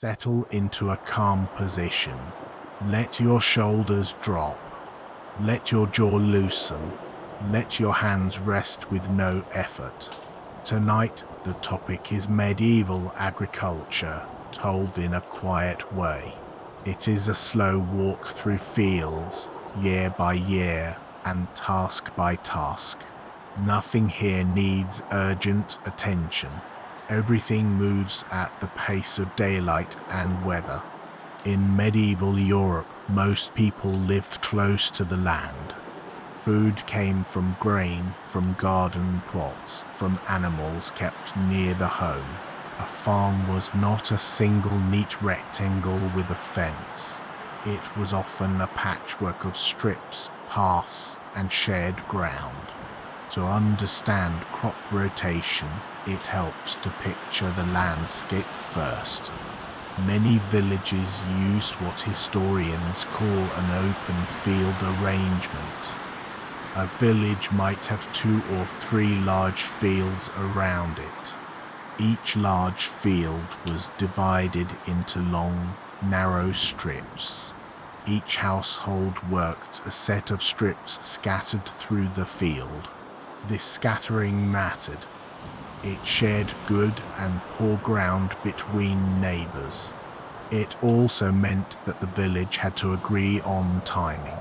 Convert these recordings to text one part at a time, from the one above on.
Settle into a calm position. Let your shoulders drop. Let your jaw loosen. Let your hands rest with no effort. Tonight, the topic is medieval agriculture, told in a quiet way. It is a slow walk through fields, year by year, and task by task. Nothing here needs urgent attention. Everything moves at the pace of daylight and weather. In medieval Europe, most people lived close to the land. Food came from grain, from garden plots, from animals kept near the home. A farm was not a single neat rectangle with a fence. It was often a patchwork of strips, paths, and shared ground. To understand crop rotation, it helps to picture the landscape first. Many villages used what historians call an open field arrangement. A village might have 2 or 3 large fields around it. Each large field was divided into long, narrow strips. Each household worked a set of strips scattered through the field. This scattering mattered. It shared good and poor ground between neighbors. It also meant that the village had to agree on timing.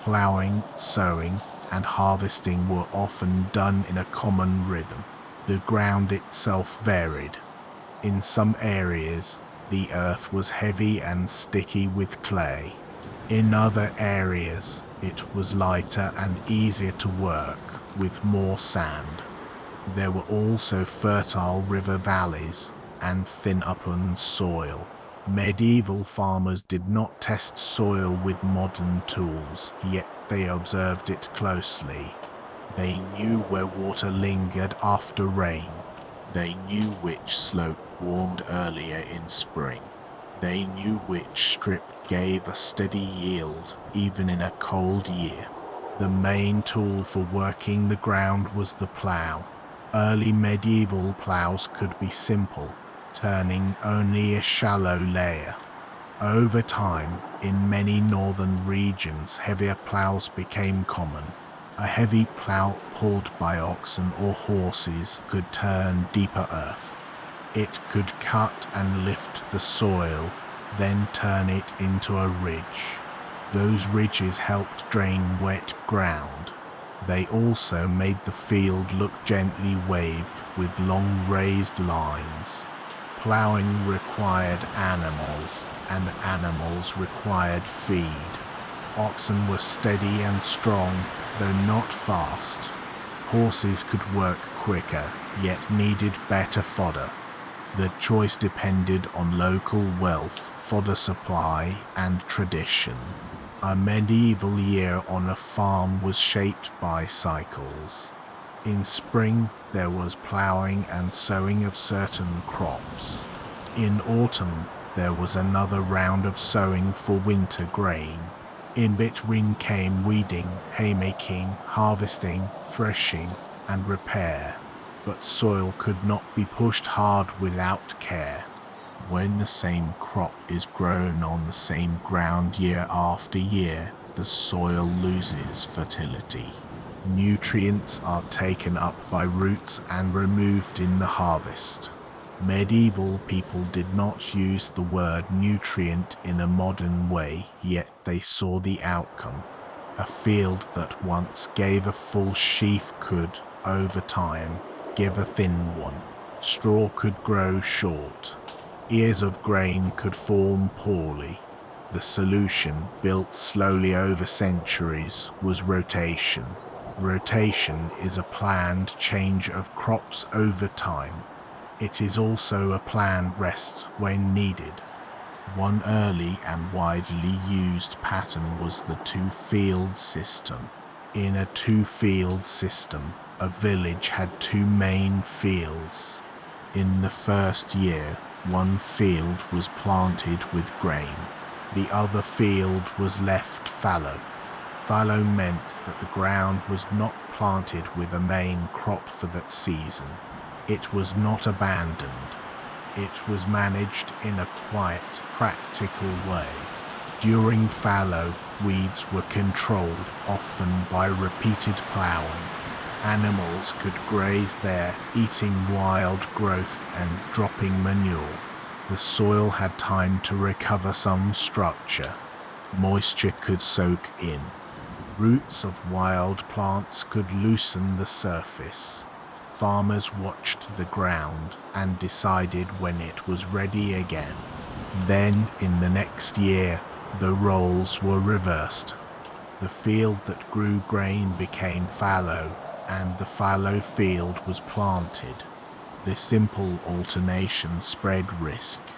Ploughing, sowing, and harvesting were often done in a common rhythm. The ground itself varied. In some areas, the earth was heavy and sticky with clay. In other areas, it was lighter and easier to work, with more sand. There were also fertile river valleys and thin upland soil. Medieval farmers did not test soil with modern tools, yet they observed it closely. They knew where water lingered after rain. They knew which slope warmed earlier in spring. They knew which strip gave a steady yield even in a cold year. The main tool for working the ground was the plough. Early medieval ploughs could be simple, turning only a shallow layer. Over time, in many northern regions, heavier ploughs became common. A heavy plough pulled by oxen or horses could turn deeper earth. It could cut and lift the soil, then turn it into a ridge. Those ridges helped drain wet ground. They also made the field look gently waved with long raised lines. Ploughing required animals, and animals required feed. Oxen were steady and strong, though not fast. Horses could work quicker, yet needed better fodder. The choice depended on local wealth, fodder supply, and tradition. A medieval year on a farm was shaped by cycles. In spring, there was ploughing and sowing of certain crops. In autumn, there was another round of sowing for winter grain. In between came weeding, haymaking, harvesting, threshing, and repair. But soil could not be pushed hard without care. When the same crop is grown on the same ground year after year, the soil loses fertility. Nutrients are taken up by roots and removed in the harvest. Medieval people did not use the word nutrient in a modern way, yet they saw the outcome. A field that once gave a full sheaf could, over time, give a thin one. Straw could grow short. Ears of grain could form poorly. The solution, built slowly over centuries, was rotation. Rotation is a planned change of crops over time. It is also a planned rest when needed. One early and widely used pattern was the two-field system. In a two-field system, a village had 2 main fields. In the first year, one field was planted with grain. The other field was left fallow. Fallow meant that the ground was not planted with a main crop for that season. It was not abandoned. It was managed in a quiet, practical way. During fallow, weeds were controlled, often by repeated ploughing. Animals could graze there, eating wild growth and dropping manure. The soil had time to recover some structure. Moisture could soak in. Roots of wild plants could loosen the surface. Farmers watched the ground and decided when it was ready again. Then, in the next year, the roles were reversed. The field that grew grain became fallow, and the fallow field was planted. This simple alternation spread risk.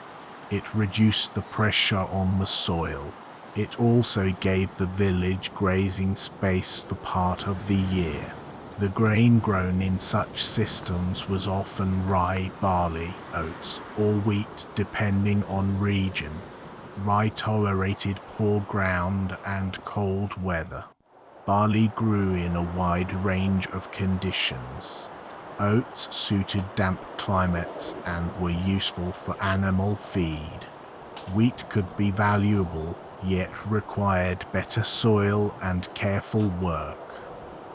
It reduced the pressure on the soil. It also gave the village grazing space for part of the year. The grain grown in such systems was often rye, barley, oats, or wheat depending on region. Rye tolerated poor ground and cold weather. Barley grew in a wide range of conditions. Oats suited damp climates and were useful for animal feed. Wheat could be valuable, yet required better soil and careful work.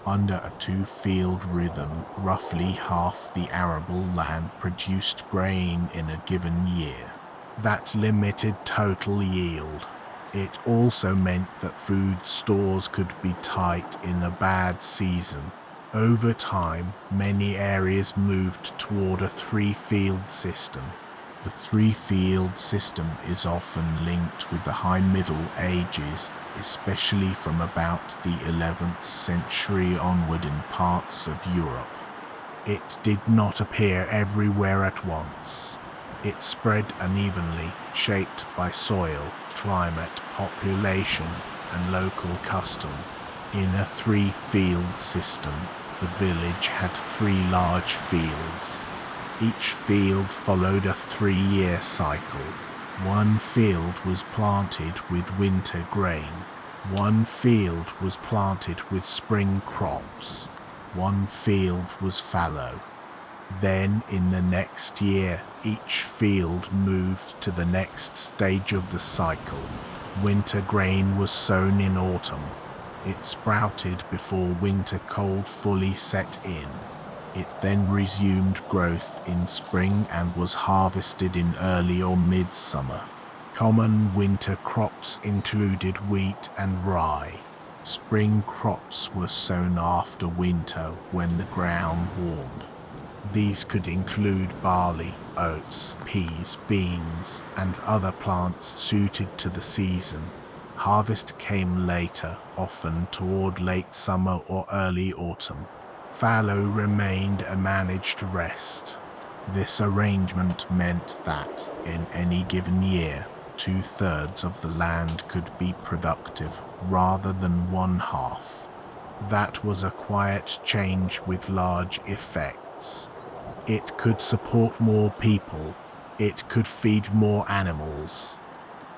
Under a two-field rhythm, roughly half the arable land produced grain in a given year. That limited total yield. It also meant that food stores could be tight in a bad season. Over time, many areas moved toward a three-field system. The three-field system is often linked with the High Middle Ages, especially from about the 11th century onward in parts of Europe. It did not appear everywhere at once. It spread unevenly, shaped by soil, climate, population, and local custom. In a three-field system, the village had three large fields. Each field followed a 3-year cycle. One field was planted with winter grain. One field was planted with spring crops. One field was fallow. Then, in the next year, each field moved to the next stage of the cycle. Winter grain was sown in autumn. It sprouted before winter cold fully set in. It then resumed growth in spring and was harvested in early or mid-summer. Common winter crops included wheat and rye. Spring crops were sown after winter when the ground warmed. These could include barley, oats, peas, beans, and other plants suited to the season. Harvest came later, often toward late summer or early autumn. Fallow remained a managed rest. This arrangement meant that, in any given year, 2/3 of the land could be productive rather than 1/2. That was a quiet change with large effects. It could support more people. It could feed more animals.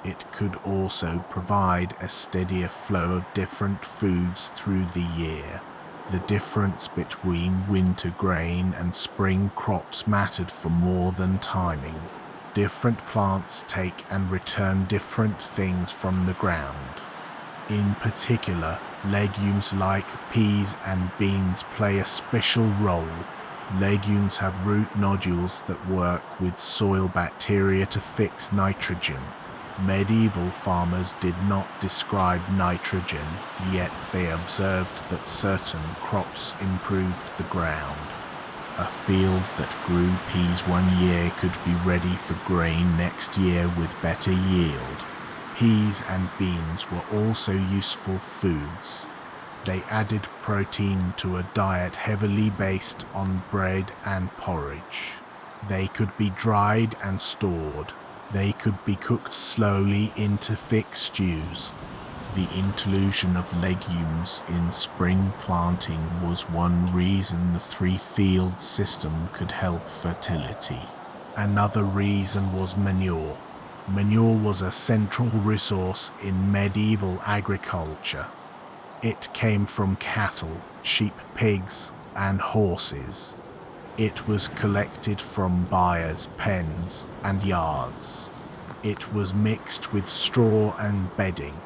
It could also provide a steadier flow of different foods through the year. The difference between winter grain and spring crops mattered for more than timing. Different plants take and return different things from the ground. In particular, legumes like peas and beans play a special role. Legumes have root nodules that work with soil bacteria to fix nitrogen. Medieval farmers did not describe nitrogen, yet they observed that certain crops improved the ground. A field that grew peas one year could be ready for grain next year with better yield. Peas and beans were also useful foods. They added protein to a diet heavily based on bread and porridge. They could be dried and stored. They could be cooked slowly into thick stews. The inclusion of legumes in spring planting was one reason the three-field system could help fertility. Another reason was manure. Manure was a central resource in medieval agriculture. It came from cattle, sheep, pigs, and horses. It was collected from buyers' pens and yards. It was mixed with straw and bedding.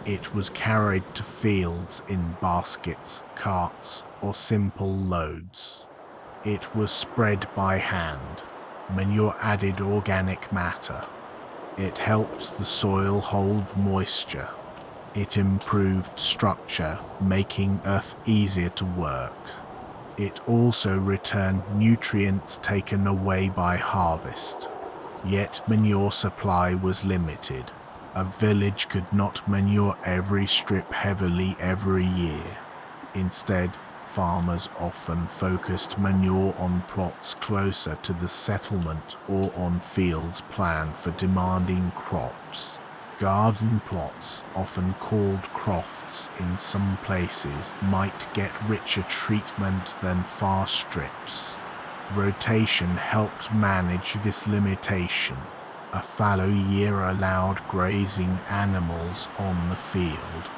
It was carried to fields in baskets, carts, or simple loads. It was spread by hand. Manure added organic matter. It helped the soil hold moisture. It improved structure, making earth easier to work. It also returned nutrients taken away by harvest. Yet manure supply was limited. A village could not manure every strip heavily every year. Instead, farmers often focused manure on plots closer to the settlement or on fields planned for demanding crops. Garden plots, often called crofts in some places, might get richer treatment than far strips. Rotation helped manage this limitation. A fallow year allowed grazing animals on the field.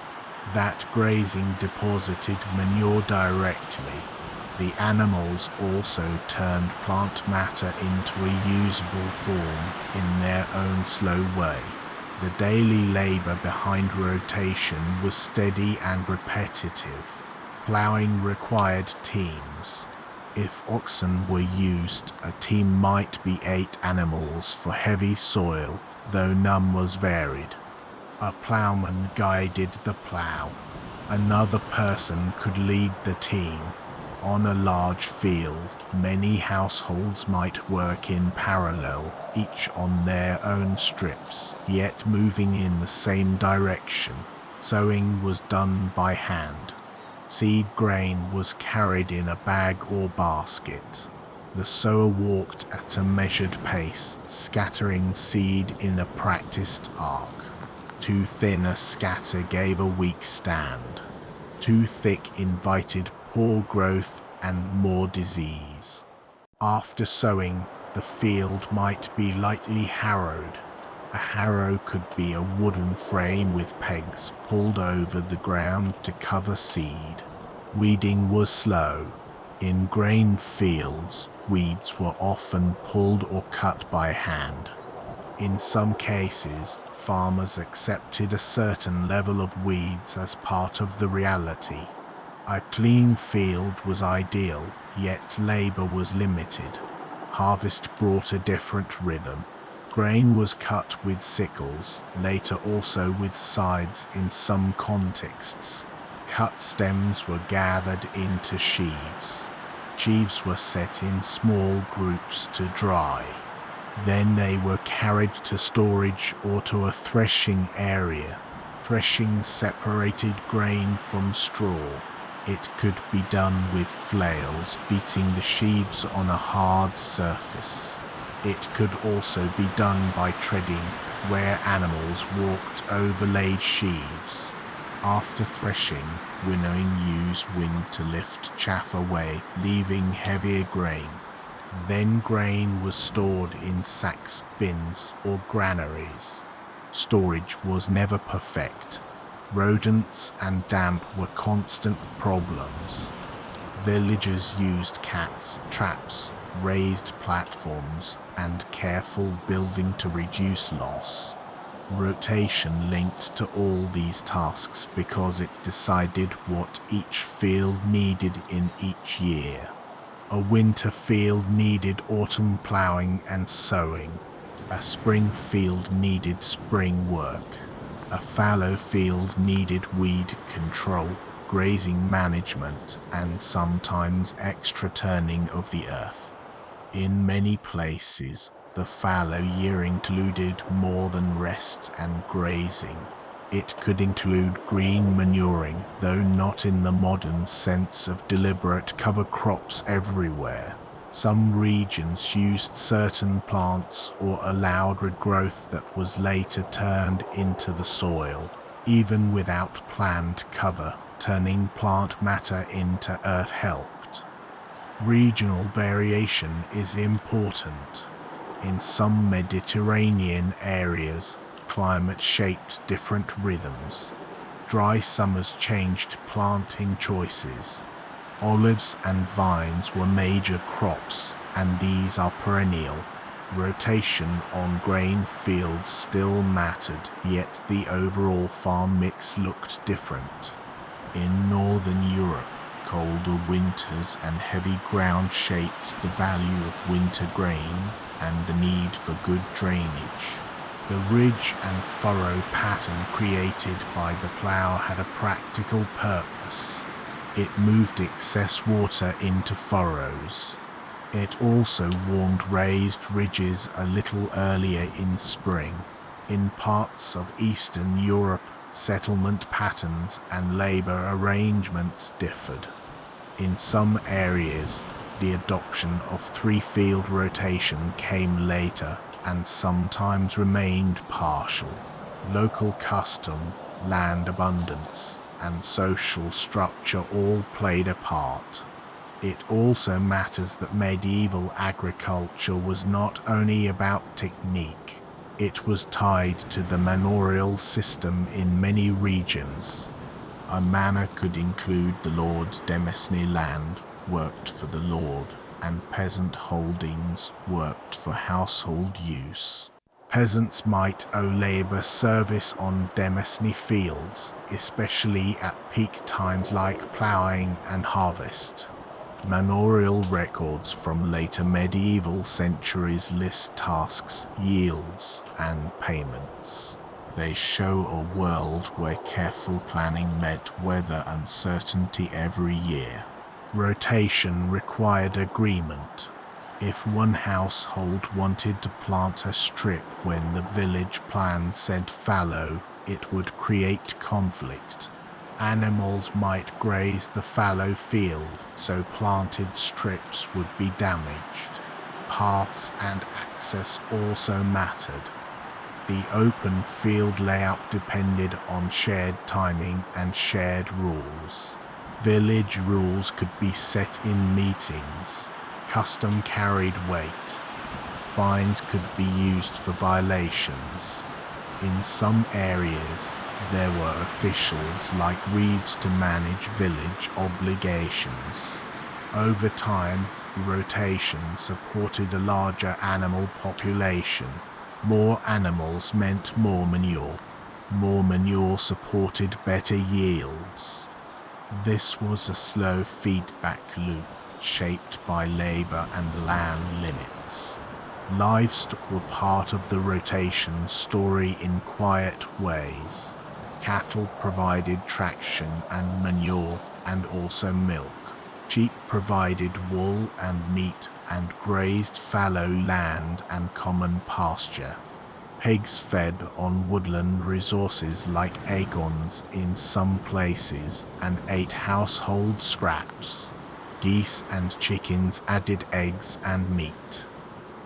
That grazing deposited manure directly. The animals also turned plant matter into a usable form in their own slow way. The daily labor behind rotation was steady and repetitive. Ploughing required teams. If oxen were used, a team might be 8 animals for heavy soil, though none was varied. A ploughman guided the plough. Another person could lead the team. On a large field, many households might work in parallel, each on their own strips, yet moving in the same direction. Sowing was done by hand. Seed grain was carried in a bag or basket. The sower walked at a measured pace, scattering seed in a practiced arc. Too thin a scatter gave a weak stand. Too thick invited poor growth and more disease. After sowing, the field might be lightly harrowed. A harrow could be a wooden frame with pegs pulled over the ground to cover seed. Weeding was slow. In grain fields, weeds were often pulled or cut by hand. In some cases, farmers accepted a certain level of weeds as part of the reality. A clean field was ideal, yet labor was limited. Harvest brought a different rhythm. Grain was cut with sickles, later also with scythes in some contexts. Cut stems were gathered into sheaves. Sheaves were set in small groups to dry. Then they were carried to storage or to a threshing area. Threshing separated grain from straw. It could be done with flails beating the sheaves on a hard surface. It could also be done by treading, where animals walked over laid sheaves. After threshing, winnowing used wind to lift chaff away, leaving heavier grain. Then grain was stored in sacks, bins, or granaries. Storage was never perfect. Rodents and damp were constant problems. Villagers used cats, traps, raised platforms, and careful building to reduce loss. Rotation linked to all these tasks because it decided what each field needed in each year. A winter field needed autumn ploughing and sowing. A spring field needed spring work. A fallow field needed weed control, grazing management, and sometimes extra turning of the earth. In many places, the fallow year included more than rest and grazing. It could include green manuring, though not in the modern sense of deliberate cover crops everywhere. Some regions used certain plants or allowed regrowth that was later turned into the soil, even without planned cover. Turning plant matter into earth helped. Regional variation is important. In some Mediterranean areas, climate shaped different rhythms. Dry summers changed planting choices. Olives and vines were major crops, and these are perennial. Rotation on grain fields still mattered, yet the overall farm mix looked different. In northern Europe, colder winters and heavy ground shaped the value of winter grain and the need for good drainage. The ridge and furrow pattern created by the plough had a practical purpose. It moved excess water into furrows. It also warned raised ridges a little earlier in spring. In parts of Eastern Europe, settlement patterns and labor arrangements differed. In some areas, the adoption of three-field rotation came later and sometimes remained partial. Local custom, land abundance, and social structure all played a part. It also matters that medieval agriculture was not only about technique, it was tied to the manurial system in many regions. A manor could include the lord's demesne land, worked for the lord, and peasant holdings worked for household use. Peasants might owe labor service on demesne fields, especially at peak times like ploughing and harvest. Manorial records from later medieval centuries list tasks, yields, and payments. They show a world where careful planning met weather uncertainty every year. Rotation required agreement. If one household wanted to plant a strip when the village plan said fallow, it would create conflict. Animals might graze the fallow field, so planted strips would be damaged. Paths and access also mattered. The open field layout depended on shared timing and shared rules. Village rules could be set in meetings. Custom carried weight. Fines could be used for violations. In some areas, there were officials like reeves to manage village obligations. Over time, rotation supported a larger animal population. More animals meant more manure. More manure supported better yields. This was a slow feedback loop, shaped by labor and land limits. Livestock were part of the rotation story in quiet ways. Cattle provided traction and manure, and also milk. Sheep provided wool and meat and grazed fallow land and common pasture. Pigs fed on woodland resources like acorns in some places and ate household scraps. Geese and chickens added eggs and meat.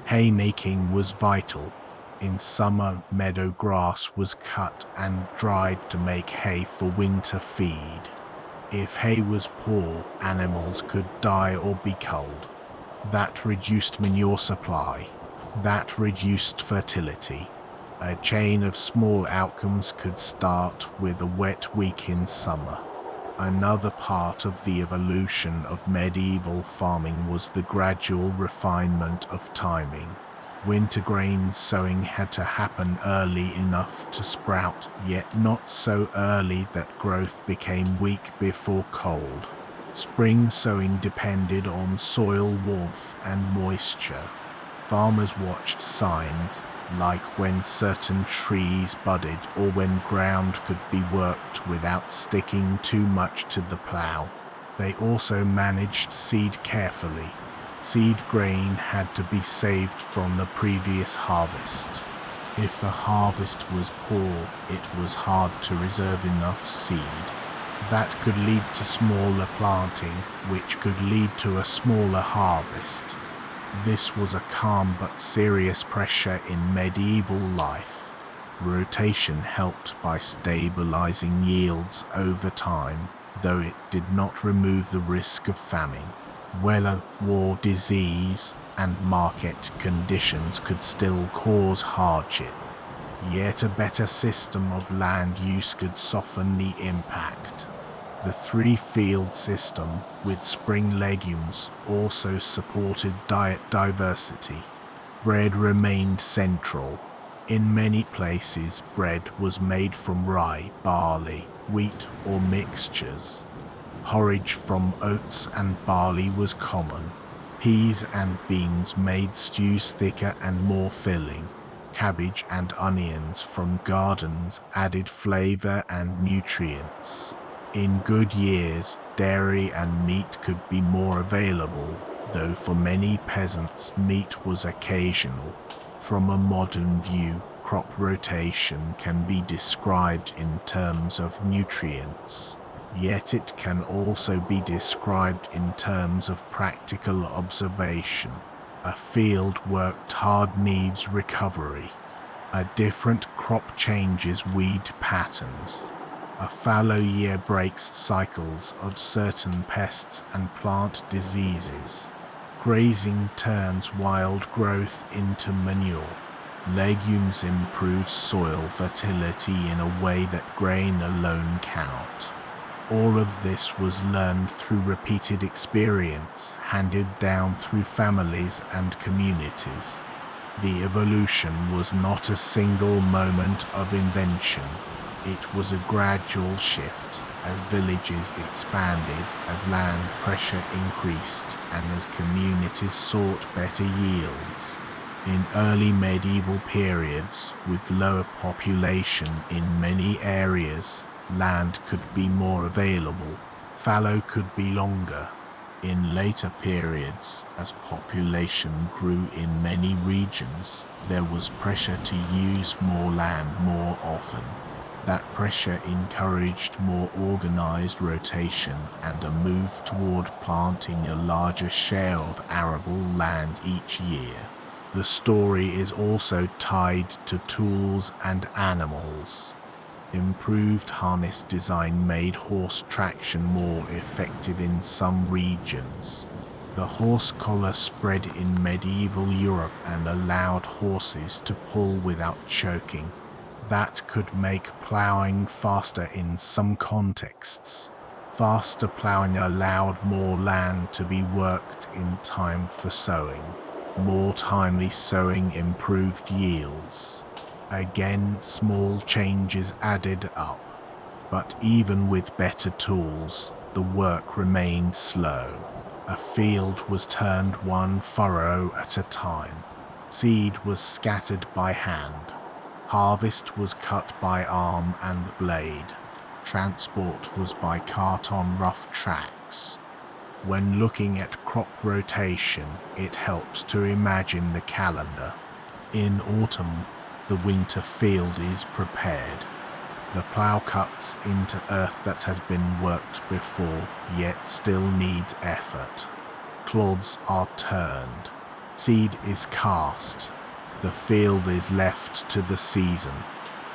Haymaking was vital. In summer, meadow grass was cut and dried to make hay for winter feed. If hay was poor, animals could die or be culled. That reduced manure supply. That reduced fertility. A chain of small outcomes could start with a wet week in summer. Another part of the evolution of medieval farming was the gradual refinement of timing. Winter grain sowing had to happen early enough to sprout, yet not so early that growth became weak before cold. Spring sowing depended on soil warmth and moisture. Farmers watched signs, like when certain trees budded or when ground could be worked without sticking too much to the plough. They also managed seed carefully. Seed grain had to be saved from the previous harvest. If the harvest was poor, it was hard to reserve enough seed. That could lead to smaller planting, which could lead to a smaller harvest. This was a calm but serious pressure in medieval life. Rotation helped by stabilizing yields over time, though it did not remove the risk of famine. Weather, war, disease, and market conditions could still cause hardship. Yet a better system of land use could soften the impact. The three-field system with spring legumes also supported diet diversity. Bread remained central. In many places, bread was made from rye, barley, wheat, or mixtures. Porridge from oats and barley was common. Peas and beans made stews thicker and more filling. Cabbage and onions from gardens added flavor and nutrients. In good years, dairy and meat could be more available, though for many peasants meat was occasional. From a modern view, crop rotation can be described in terms of nutrients, yet it can also be described in terms of practical observation. A field worked hard needs recovery. A different crop changes weed patterns. A fallow year breaks cycles of certain pests and plant diseases. Grazing turns wild growth into manure. Legumes improve soil fertility in a way that grain alone cannot. All of this was learned through repeated experience, handed down through families and communities. The evolution was not a single moment of invention. It was a gradual shift as villages expanded, as land pressure increased, and as communities sought better yields. In early medieval periods, with lower population in many areas, land could be more available, fallow could be longer. In later periods, as population grew in many regions, there was pressure to use more land more often. That pressure encouraged more organized rotation and a move toward planting a larger share of arable land each year. The story is also tied to tools and animals. Improved harness design made horse traction more effective in some regions. The horse collar spread in medieval Europe and allowed horses to pull without choking. That could make ploughing faster in some contexts. Faster ploughing allowed more land to be worked in time for sowing. More timely sowing improved yields. Again, small changes added up, but even with better tools, the work remained slow. A field was turned one furrow at a time. Seed was scattered by hand. Harvest was cut by arm and blade. Transport was by cart on rough tracks. When looking at crop rotation, it helps to imagine the calendar. In autumn, the winter field is prepared. The plough cuts into earth that has been worked before, yet still needs effort. Clods are turned. Seed is cast. The field is left to the season.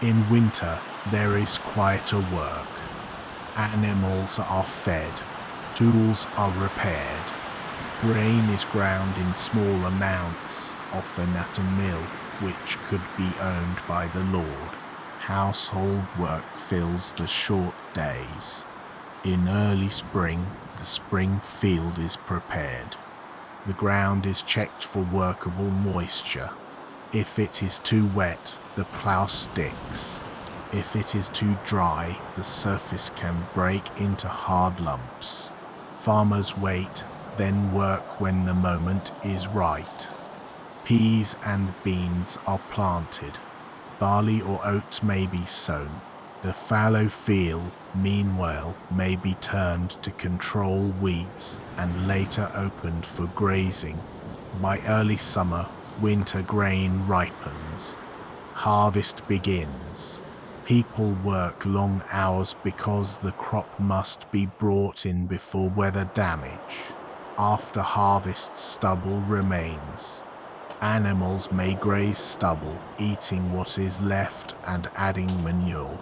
In winter, there is quieter work. Animals are fed. Tools are repaired. Grain is ground in small amounts, often at a mill, which could be owned by the lord. Household work fills the short days. In early spring, the spring field is prepared. The ground is checked for workable moisture. If it is too wet, the plough sticks. If it is too dry, the surface can break into hard lumps. Farmers wait, then work when the moment is right. Peas and beans are planted. Barley or oats may be sown. The fallow field, meanwhile, may be turned to control weeds and later opened for grazing. By early summer, winter grain ripens. Harvest begins. People work long hours because the crop must be brought in before weather damage. After harvest, stubble remains. Animals may graze stubble, eating what is left and adding manure.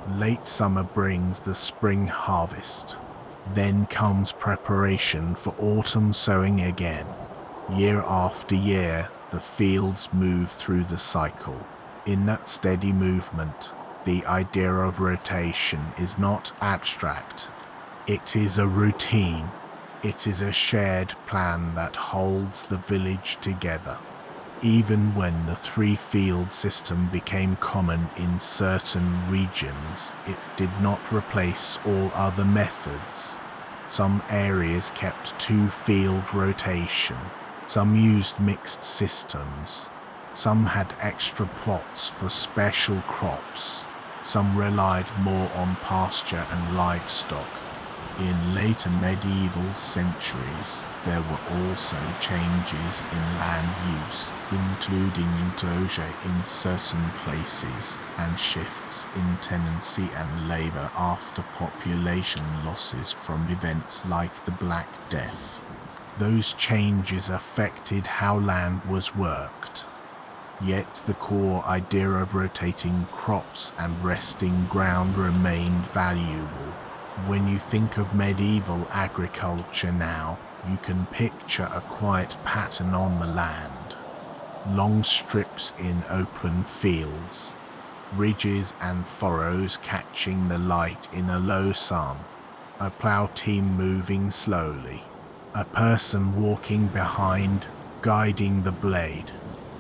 Late summer brings the spring harvest. Then comes preparation for autumn sowing again. Year after year, the fields move through the cycle. In that steady movement, the idea of rotation is not abstract. It is a routine. It is a shared plan that holds the village together. Even when the three-field system became common in certain regions, it did not replace all other methods. Some areas kept two-field rotation, some used mixed systems, some had extra plots for special crops, some relied more on pasture and livestock. In later medieval centuries, there were also changes in land use, including enclosure in certain places, and shifts in tenancy and labor after population losses from events like the Black Death. Those changes affected how land was worked. Yet the core idea of rotating crops and resting ground remained valuable. When you think of medieval agriculture now, you can picture a quiet pattern on the land. Long strips in open fields, ridges and furrows catching the light in a low sun, a plough team moving slowly, a person walking behind, guiding the blade,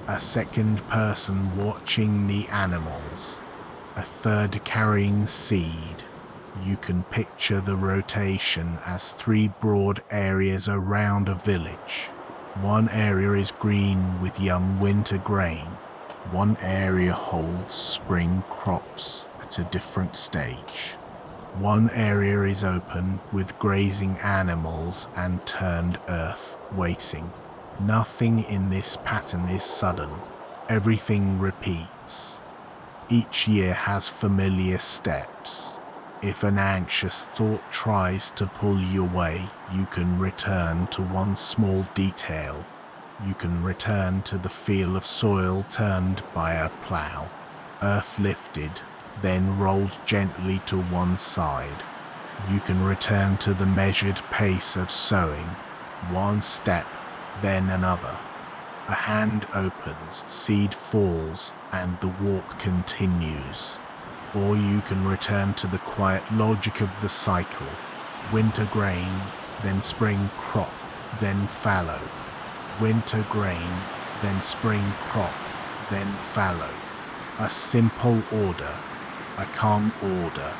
a second person watching the animals, a third carrying seed. You can picture the rotation as three broad areas around a village. One area is green with young winter grain. One area holds spring crops at a different stage. One area is open with grazing animals and turned earth waiting. Nothing in this pattern is sudden. Everything repeats. Each year has familiar steps. If an anxious thought tries to pull you away, you can return to one small detail. You can return to the feel of soil turned by a plough, earth lifted, then rolled gently to one side. You can return to the measured pace of sowing, one step, then another. A hand opens, seed falls, and the walk continues. Or you can return to the quiet logic of the cycle. Winter grain, then spring crop, then fallow. Winter grain, then spring crop, then fallow. A simple order, a calm order.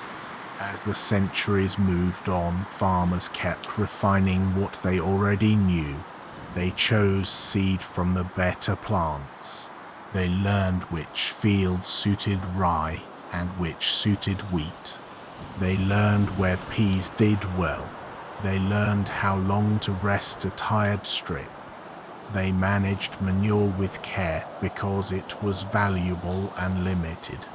As the centuries moved on, farmers kept refining what they already knew. They chose seed from the better plants. They learned which fields suited rye and which suited wheat. They learned where peas did well. They learned how long to rest a tired strip. They managed manure with care because it was valuable and limited.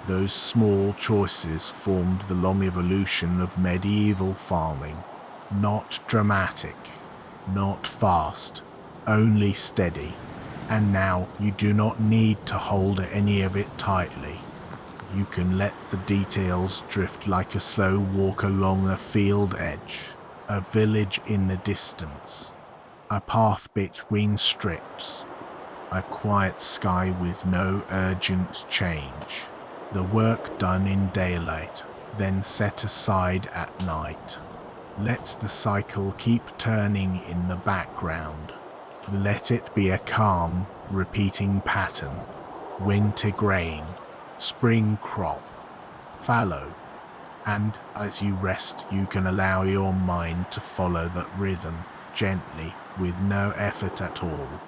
Those small choices formed the long evolution of medieval farming. Not dramatic, not fast, only steady. And now you do not need to hold any of it tightly. You can let the details drift like a slow walk along a field edge, a village in the distance, a path between strips, a quiet sky with no urgent change. The work done in daylight, then set aside at night. Let the cycle keep turning in the background. Let it be a calm, repeating pattern. Winter grain, spring crop, fallow, and as you rest you can allow your mind to follow that rhythm gently with no effort at all.